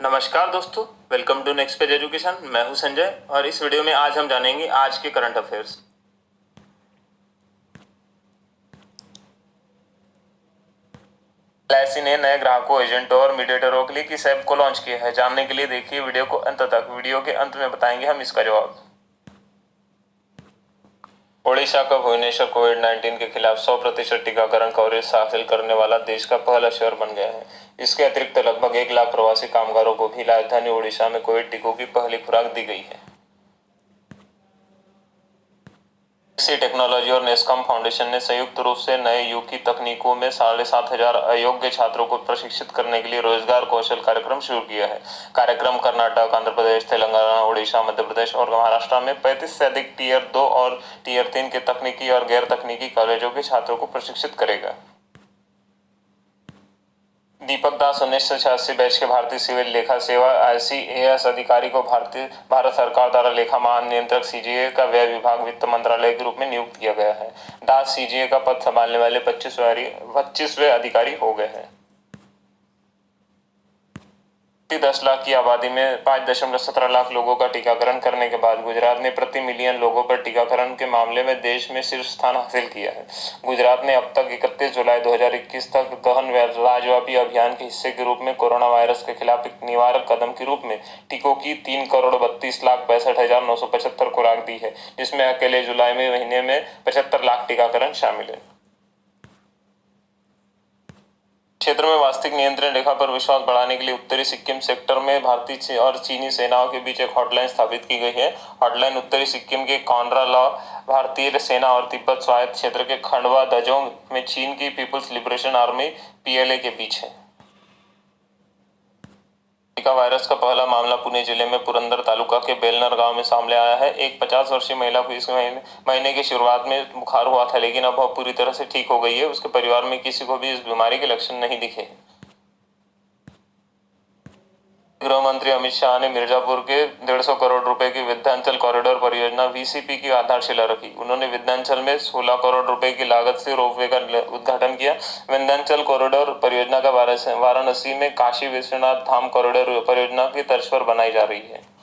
नमस्कार दोस्तों, welcome to next page education. मैं हूं संजय और इस वीडियो में आज हम जानेंगे आज के करंट अफेयर्स। एलआईसी ने नए ग्राहकों, एजेंटों और मीडिएटरों के लिए किस ऐप को लॉन्च किया है, जानने के लिए देखिए वीडियो को अंत तक। वीडियो के अंत में बताएंगे हम इसका जवाब। ओडिशा का भुवनेश्वर कोविड-19 के खिलाफ 100% टीकाकरण कवरेज हासिल करने वाला देश का पहला शहर बन गया है। इसके अतिरिक्त लगभग 1 लाख प्रवासी कामगारों को भी राजधानी ओडिशा में कोविड टीकों की पहली खुराक दी गई है। सी टेक्नोलॉजी और नेस्कॉम फाउंडेशन ने संयुक्त रूप से नए युग की तकनीकों में 7,500 अयोग्य छात्रों को प्रशिक्षित करने के लिए रोजगार कौशल कार्यक्रम शुरू किया है। कार्यक्रम कर्नाटक, आंध्र प्रदेश, तेलंगाना, ओडिशा, मध्य प्रदेश और महाराष्ट्र में 35 से अधिक टीयर 2 और टीयर 3 के तकनीकी और गैर तकनीकी कॉलेजों के छात्रों को प्रशिक्षित करेगा। दीपक दास 1986 बैच के भारतीय सिविल लेखा सेवा ICAS अधिकारी को भारत सरकार द्वारा लेखा महानियंत्रक CGA का व्यय विभाग वित्त मंत्रालय के रूप में नियुक्त किया गया है। दास CGA का पद संभालने वाले 25वें अधिकारी हो गए हैं। 10 लाख की आबादी में 5.17 लाख लोगों का टीकाकरण करने के बाद गुजरात ने प्रति मिलियन लोगों पर टीकाकरण के मामले में देश में शीर्ष स्थान हासिल किया है। गुजरात ने अब तक 31 जुलाई 2021 तक गहन राज्यव्यापी अभियान के हिस्से के रूप में कोरोना वायरस के खिलाफ एक निवारक कदम के रूप में टीकों की 3,32,65,975 खुराक दी है, जिसमें अकेले जुलाई महीने में 75 लाख टीकाकरण शामिल है। क्षेत्र में वास्तविक नियंत्रण रेखा पर विश्वास बढ़ाने के लिए उत्तरी सिक्किम सेक्टर में भारतीय और चीनी सेनाओं के बीच एक हॉटलाइन स्थापित की गई है। हॉटलाइन उत्तरी सिक्किम के कानरा लॉ भारतीय सेना और तिब्बत स्वायत्त क्षेत्र के खंडवा दजोंग में चीन की पीपुल्स लिबरेशन आर्मी PLA के बीच है। जीका वायरस का पहला मामला पुणे जिले में पुरंदर तालुका के बेलनर गांव में सामने आया है। एक 50 वर्षीय महिला को इस महीने की शुरुआत में बुखार हुआ था, लेकिन अब वह पूरी तरह से ठीक हो गई है। उसके परिवार में किसी को भी इस बीमारी के लक्षण नहीं दिखे। गृह मंत्री अमित शाह ने मिर्जापुर के 150 करोड़ रुपए की विंध्याचल कॉरिडोर परियोजना VCP की आधारशिला रखी। उन्होंने विंध्याचल में 16 करोड़ रुपए की लागत से रोपवे का उद्घाटन किया। विंध्याचल कॉरिडोर परियोजना का वाराणसी में काशी विश्वनाथ धाम कॉरिडोर परियोजना की तर्ज पर बनाई जा रही है।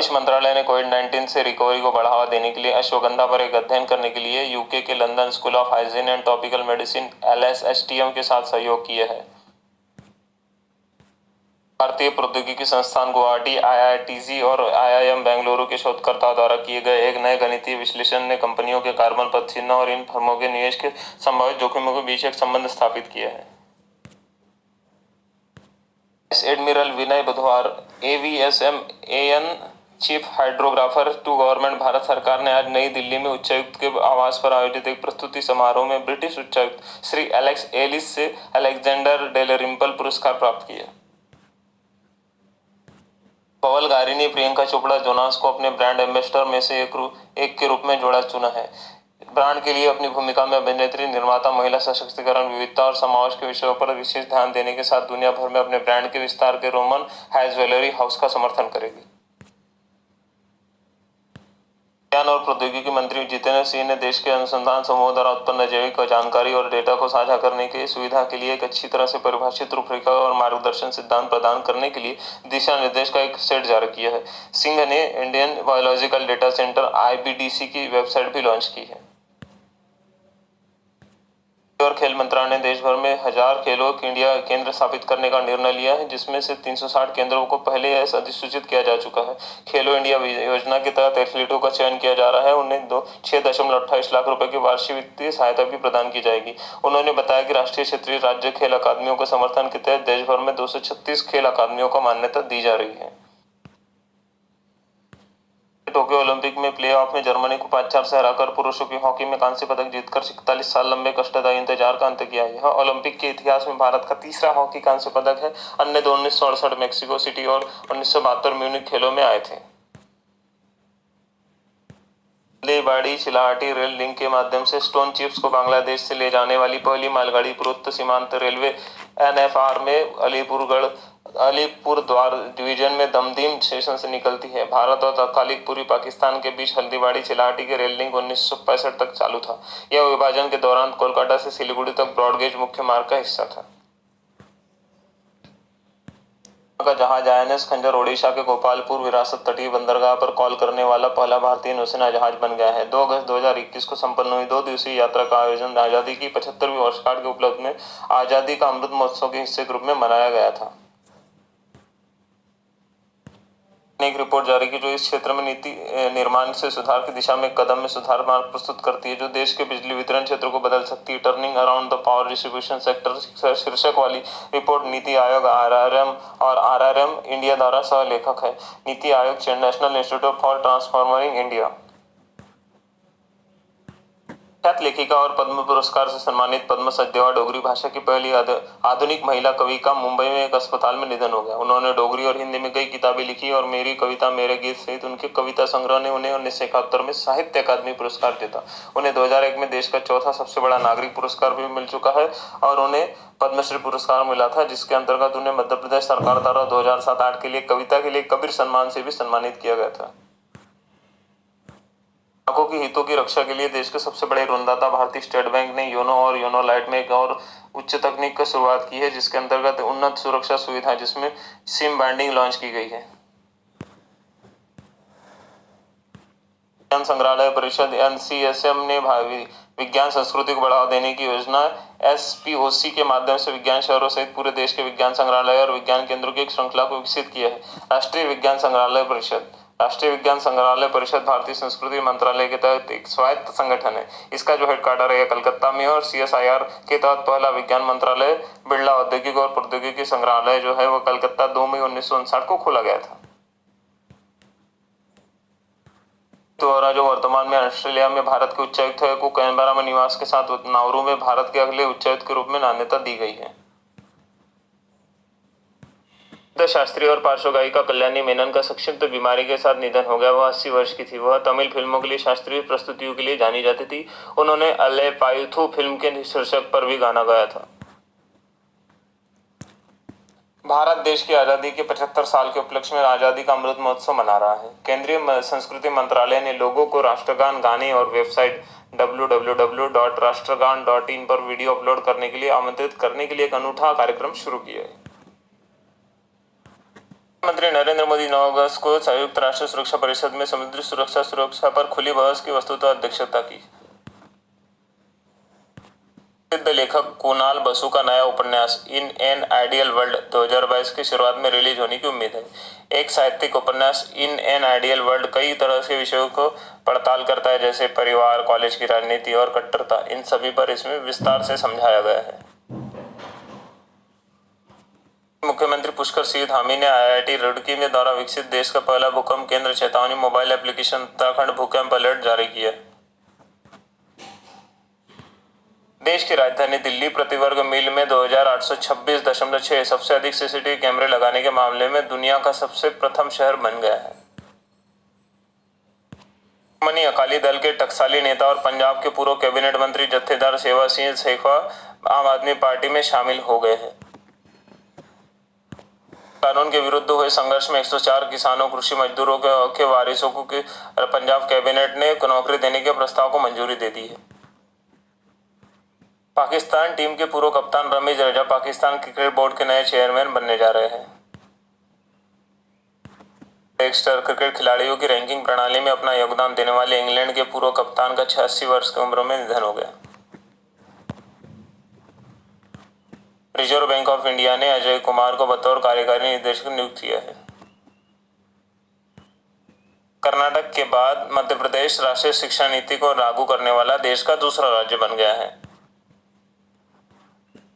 विदेश मंत्रालय ने कोविड-19 से रिकवरी को बढ़ावा देने के लिए अश्वगंधा पर एक अध्ययन करने के लिए UK के London school of hygiene and topical medicine LSSTM के साथ सहयोग किया है। भारतीय प्रौद्योगिकी संस्थान गुवाहाटी, IITC और IIM बेंगलुरु के शोधकर्ताओं द्वारा किए गए एक नए गणितीय विश्लेषण ने कंपनियों के कार्बन पदचिह्न और इन फर्मों के निवेश के संभावित जोखिमों के बीच एक संबंध स्थापित किया है। Admiral Vinay Budhwar AVSM AN chief hydrographer to government Bharat सरकार ने आज नई दिल्ली में उच्चायुक्त के आवास पर आयोजित एक प्रस्तुति समारोह में ब्रिटिश उच्चायुक्त श्री एलेक्स एलिस से अलेक्जेंडर डेलरिम्पल पुरस्कार प्राप्त किया। पवल गारी ने प्रियंका चोपड़ा जोनास को अपने ब्रांड एम्बेसडर में से एक के रूप में चुना है। ब्रांड के लिए अपनी भूमिका में अभिनेत्री, निर्माता, महिला सशक्तिकरण, विविधता और समावेश के विषयों पर विशेष ध्यान देने के साथ दुनिया भर में अपने ब्रांड के विस्तार के रोमन हाइस ज्वेलरी हाउस का समर्थन करेगी। विज्ञान और प्रौद्योगिकी मंत्री जितेंद्र सिंह ने देश के अनुसंधान समूह द्वारा उत्पन्न जैविक जानकारी और डेटा को साझा करने की सुविधा के लिए एक अच्छी तरह से परिभाषित रूपरेखा और मार्गदर्शन सिद्धांत प्रदान करने के लिए दिशा निर्देश का एक सेट जारी किया है। सिंह ने Indian biological data centre IBDC की वेबसाइट भी लॉन्च की है। और खेल मंत्रालय ने देश भर में 1000 खेलो इंडिया केंद्र स्थापित करने का निर्णय लिया है, जिसमें से 360 केंद्रों को पहले अधिसूचित किया जा चुका है। खेलो इंडिया योजना के तहत एथलीटों का चयन किया जा रहा है। उन्हें 6.28 लाख रुपए की वार्षिक वित्तीय सहायता भी प्रदान की जाएगी। उन्होंने बताया कि राष्ट्रीय, क्षेत्रीय, राज्य खेल अकादमियों के समर्थन के तहत देश भर में 236 खेल अकादमियों को मान्यता दी जा रही है। टोक्यो ओलंपिक में प्लेऑफ में जर्मनी को 5-4 से हराकर पुरुषों की हॉकी में कांस्य पदक जीतकर 41 साल लंबे कष्टदायी इंतजार का अंत किया। यह ओलंपिक के इतिहास में भारत का तीसरा हॉकी कांस्य पदक है। अन्य दो 1968 मेक्सिको सिटी और 1972 म्यूनिख खेलों में आए थे। हल्दीबाड़ी चिलाहाटी रेल लिंक के माध्यम से स्टोन चिप्स को बांग्लादेश से ले जाने वाली पहली मालगाड़ी पूर्वोत्तर सीमांत रेलवे NFR में अलीपुरद्वार डिवीजन में दमदीम स्टेशन से निकलती है। भारत और तत्कालिक पूर्वी पाकिस्तान के बीच हल्दीबाड़ी चिलाहाटी के रेल लिंक 1965 तक चालू था। यह विभाजन के दौरान कोलकाता से सिलीगुड़ी तक ब्रॉडगेज मुख्य मार्ग का हिस्सा था। का जहाज INS खंजर ओडिशा के गोपालपुर विरासत तटीय बंदरगाह पर कॉल करने वाला पहला भारतीय नौसेना जहाज बन गया है। 2 अगस्त 2021 को संपन्न हुई 2 दिवसीय यात्रा का आयोजन आजादी की 75वीं वर्षगांठ के उपलक्ष्य में आजादी का अमृत महोत्सव के हिस्से के रूप में मनाया गया था। एक रिपोर्ट जारी की जो इस क्षेत्र में नीति निर्माण से सुधार की दिशा में कदम में सुधार मार्ग प्रस्तुत करती है, जो देश के बिजली वितरण क्षेत्र को बदल सकती है। Turning around the power distribution sector शीर्षक वाली report NITI Aayog RRM India द्वारा सह लेखक है। NITI Aayog national institute for transforming India. ख्यात लेखिका और पद्म पुरस्कार से सम्मानित पद्म सचदेवा डोगरी भाषा की पहली आधुनिक महिला कवि का मुंबई में एक अस्पताल में निधन हो गया। उन्होंने डोगरी और हिंदी में कई किताबें लिखी और मेरी कविता मेरे गीत सहित उनके कविता संग्रह ने उन्हें 1971 में साहित्य अकादमी पुरस्कार जीता। उन्हें 2001 में देश का चौथा सबसे बड़ा नागरिक पुरस्कार भी मिल चुका है और उन्हें पद्मश्री पुरस्कार मिला था, जिसके अंतर्गत उन्हें मध्य प्रदेश सरकार द्वारा 2007-8 के लिए कविता के लिए कबीर सम्मान से भी सम्मानित किया गया था। ग्राहकों के हितों की रक्षा के लिए देश के सबसे बड़े ऋणदाता भारतीय स्टेट बैंक ने योनो और योनो लाइट में एक और उच्च तकनीक की शुरुआत की है, जिसके अंतर्गत उन्नत सुरक्षा सुविधा जिसमें सिम बाइंडिंग लॉन्च की गई है। विज्ञान संग्रहालय परिषद NCSM ने विज्ञान संस्कृति को बढ़ावा देने की योजना SPOC के माध्यम से विज्ञान शहरों सहित पूरे देश के विज्ञान संग्रहालय और विज्ञान केंद्रों की एक श्रृंखला को विकसित किया है। राष्ट्रीय विज्ञान संग्रहालय परिषद भारतीय संस्कृति मंत्रालय के तहत एक स्वायत्त संगठन है। इसका जो हेडक्वार्टर है कलकत्ता में और CSIR के तहत पहला विज्ञान मंत्रालय बिरला औद्योगिक और प्रौद्योगिकी संग्रहालय जो है वह कलकत्ता 2 मई 1959 को खोला गया था। द्वारा जो वर्तमान में ऑस्ट्रेलिया में भारत के उच्चायुक्त है को कैनबरा में निवास के साथ नाउरू में भारत के अगले उच्चायुक्त के रूप में मान्यता दी गई है। शास्त्रीय और पार्श्व गायिका कल्याणी मेनन का संक्षिप्त बीमारी के साथ निधन हो गया। वह 80 वर्ष की थी। वह तमिल फिल्मों के लिए शास्त्रीय प्रस्तुतियों के लिए जानी जाती थी। उन्होंने अलेपायुथु फिल्म के शीर्षक पर भी गाना गाया था। भारत देश की आजादी के 75 साल के उपलक्ष्य में आजादी का अमृत महोत्सव मना रहा है। केंद्रीय संस्कृति मंत्रालय ने लोगों को राष्ट्रगान गाने और वेबसाइट www.rashtragan.in पर वीडियो अपलोड करने के लिए आमंत्रित करने के लिए एक अनूठा कार्यक्रम शुरू किया है। प्रधानमंत्री नरेंद्र मोदी 9 अगस्त को संयुक्त राष्ट्र सुरक्षा परिषद में समुद्री सुरक्षा पर खुली बहस की वस्तुतः अध्यक्षता की। प्रसिद्ध लेखक कुणाल बसु का नया उपन्यास इन एन आइडियल वर्ल्ड 2022 की शुरुआत में रिलीज होने की उम्मीद है। एक साहित्यिक उपन्यास इन एन आइडियल वर्ल्ड कई तरह के विषयों को पड़ताल करता है, जैसे परिवार, कॉलेज की राजनीति और कट्टरता। इन सभी पर इसमें विस्तार से समझाया गया है। मुख्यमंत्री पुष्कर सिंह धामी ने IIT रुड़की में द्वारा विकसित देश का पहला भूकंप केंद्र चेतावनी मोबाइल एप्लीकेशन उत्तराखंड भूकंप अलर्ट जारी किया। देश की राजधानी दिल्ली प्रति वर्ग मील में 2826.6 सबसे अधिक CCTV कैमरे लगाने के मामले में दुनिया का सबसे प्रथम शहर बन गया है। मनी अकाली दल के टकसाली नेता और पंजाब के पूर्व कैबिनेट मंत्री जत्थेदार सेवा सिंह शेखा आम आदमी पार्टी में शामिल हो गए हैं। कानून के विरुद्ध हुए संघर्ष में 104 किसानों, कृषि मजदूरों के वारिसों को पंजाब कैबिनेट ने नौकरी देने के प्रस्ताव को मंजूरी दे दी है। पाकिस्तान टीम के पूर्व कप्तान रमीज रजा पाकिस्तान क्रिकेट बोर्ड के नए चेयरमैन बनने जा रहे हैं। टेक्स्टर क्रिकेट खिलाड़ियों की रैंकिंग प्रणाली में अपना योगदान देने वाले इंग्लैंड के पूर्व कप्तान का 86 वर्ष की उम्र में निधन हो गया। रिजर्व बैंक ऑफ इंडिया ने अजय कुमार को बतौर कार्यकारी निदेशक नियुक्त किया है। कर्नाटक के बाद मध्य प्रदेश राष्ट्रीय शिक्षा नीति को लागू करने वाला देश का दूसरा राज्य बन गया है।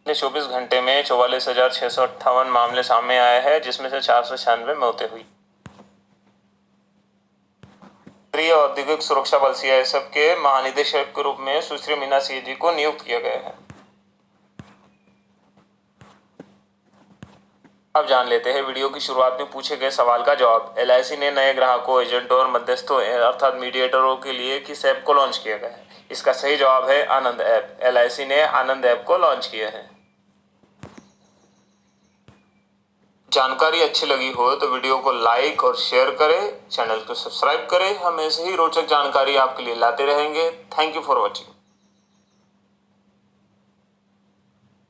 24 घंटे में 44,658 मामले सामने आए हैं, जिसमें से 496 मौतें हुई। केंद्रीय औद्योगिक सुरक्षा बल CISF के महानिदेशक के रूप में सुश्री मीना सिंह जी को नियुक्त किया गया है। अब जान लेते हैं वीडियो की शुरुआत में पूछे गए सवाल का जवाब। LIC ने नए ग्राहकों, एजेंटों और मध्यस्थों अर्थात मीडिएटरों के लिए किस ऐप को लॉन्च किया गया है? इसका सही जवाब है आनंद ऐप। LIC ने आनंद ऐप को लॉन्च किया है। जानकारी अच्छी लगी हो तो वीडियो को लाइक और शेयर करें, चैनल को सब्सक्राइब करें। हम ऐसे ही रोचक जानकारी आपके लिए लाते रहेंगे। Thank you for watching.